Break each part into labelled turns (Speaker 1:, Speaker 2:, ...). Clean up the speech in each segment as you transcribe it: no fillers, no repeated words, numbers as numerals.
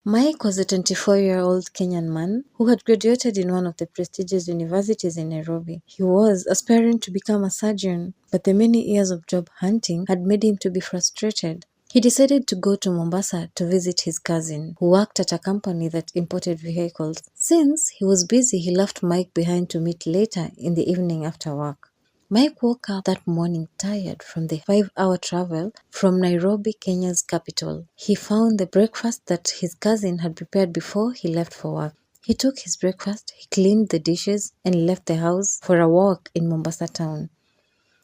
Speaker 1: Mike was a 24-year-old Kenyan man who had graduated in one of the prestigious universities in Nairobi. He was aspiring to become a surgeon, but the many years of job hunting had made him to be frustrated. He decided to go to Mombasa to visit his cousin, who worked at a company that imported vehicles. Since he was busy, he left Mike behind to meet later in the evening after work. Mike woke up that morning tired from the 5-hour travel from Nairobi, Kenya's capital. He found the breakfast that his cousin had prepared before he left for work. He took his breakfast, he cleaned the dishes, and left the house for a walk in Mombasa town.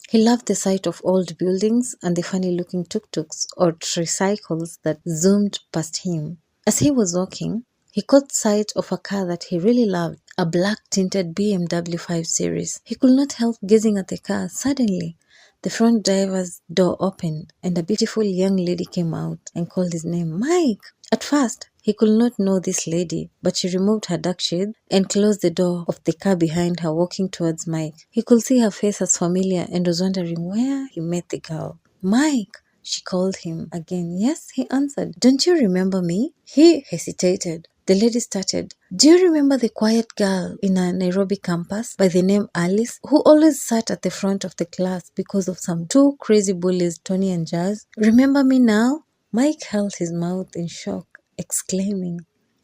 Speaker 1: He loved the sight of old buildings and the funny-looking tuk-tuks or tricycles that zoomed past him. As he was walking, he caught sight of a car that he really loved, a black-tinted BMW 5 Series. He could not help gazing at the car. Suddenly, the front driver's door opened and a beautiful young lady came out and called his name, Mike. At first, he could not know this lady, but she removed her dark shade and closed the door of the car behind her, walking towards Mike. He could see her face as familiar and was wondering where he met the girl. Mike, she called him again. Yes, he answered. Don't you remember me? He hesitated. The lady started. Do you remember the quiet girl in our Nairobi campus by the name Alice, who always sat at the front of the class because of some two crazy bullies, Tony and Jazz? Remember me now? Mike held his mouth in shock, exclaiming,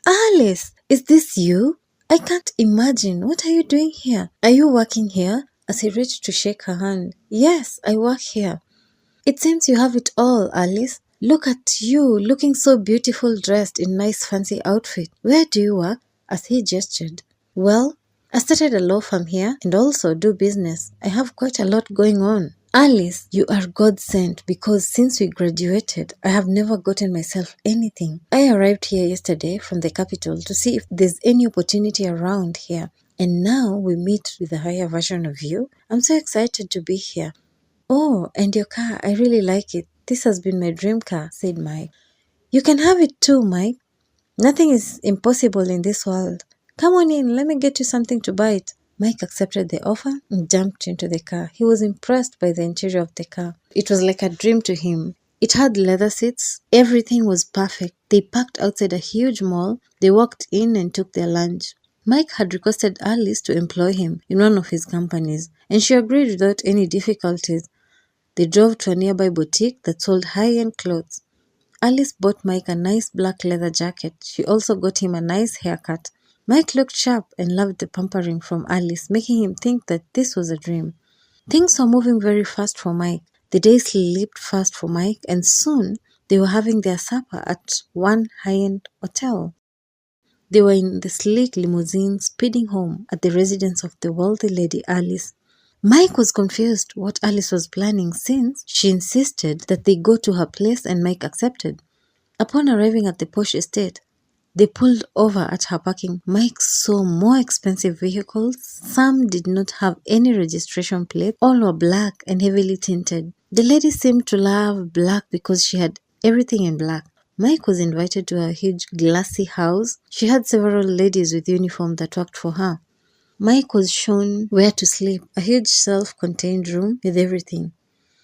Speaker 1: Alice, is this you? I can't imagine. What are you doing here? Are you working here? As he reached to shake her hand. Yes, I work here. It seems you have it all, Alice. Look at you, looking so beautiful, dressed in nice fancy outfit. Where do you work? As he gestured. Well, I started a law firm here and also do business. I have quite a lot going on. Alice, you are God sent because since we graduated, I have never gotten myself anything. I arrived here yesterday from the capital to see if there's any opportunity around here. And now we meet with a higher version of you. I'm so excited to be here. Oh, and your car, I really like it. This has been my dream car, said Mike. You can have it too, Mike. Nothing is impossible in this world. Come on in, let me get you something to bite. Mike accepted the offer and jumped into the car. He was impressed by the interior of the car. It was like a dream to him. It had leather seats. Everything was perfect. They parked outside a huge mall. They walked in and took their lunch. Mike had requested Alice to employ him in one of his companies, and she agreed without any difficulties. They drove to a nearby boutique that sold high-end clothes. Alice bought Mike a nice black leather jacket. She also got him a nice haircut. Mike looked sharp and loved the pampering from Alice, making him think that this was a dream. Things were moving very fast for Mike. The days leaped fast for Mike, and soon they were having their supper at one high-end hotel. They were in the sleek limousine speeding home at the residence of the wealthy lady Alice. Mike was confused what Alice was planning since she insisted that they go to her place and Mike accepted. Upon arriving at the posh estate, they pulled over at her parking. Mike saw more expensive vehicles. Some did not have any registration plate. All were black and heavily tinted. The lady seemed to love black because she had everything in black. Mike was invited to a huge glassy house. She had several ladies with uniform that worked for her. Mike was shown where to sleep, a huge self-contained room with everything.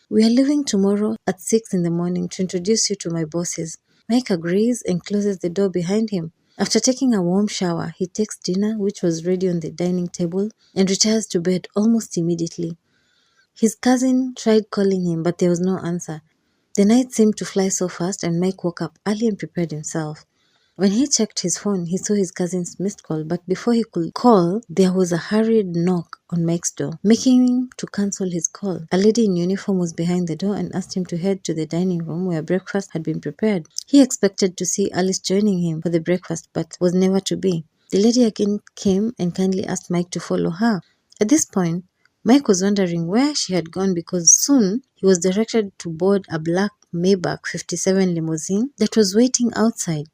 Speaker 1: We are leaving tomorrow at 6 in the morning to introduce you to my bosses. Mike agrees and closes the door behind him. After taking a warm shower, he takes dinner, which was ready on the dining table, and retires to bed almost immediately. His cousin tried calling him, but there was no answer. The night seemed to fly so fast, and Mike woke up early and prepared himself. When he checked his phone, he saw his cousin's missed call, but before he could call, there was a hurried knock on Mike's door, making him to cancel his call. A lady in uniform was behind the door and asked him to head to the dining room where breakfast had been prepared. He expected to see Alice joining him for the breakfast, but was never to be. The lady again came and kindly asked Mike to follow her. At this point, Mike was wondering where she had gone because soon he was directed to board a black Maybach 57 limousine that was waiting outside.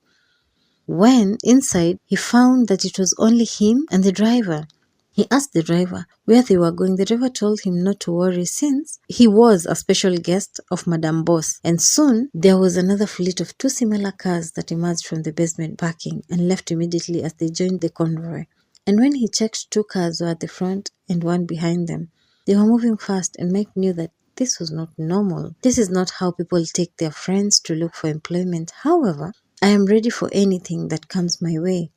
Speaker 1: When inside, he found that it was only him and the driver. He asked the driver where they were going. The driver told him not to worry since he was a special guest of Madame Boss. And soon, there was another fleet of two similar cars that emerged from the basement parking and left immediately as they joined the convoy. And when he checked, two cars were at the front and one behind them. They were moving fast, and Mike knew that this was not normal. This is not how people take their friends to look for employment. However, I am ready for anything that comes my way.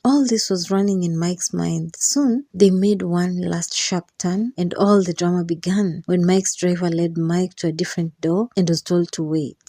Speaker 1: All this was running in Mike's mind. Soon, they made one last sharp turn, and all the drama began when Mike's driver led Mike to a different door and was told to wait.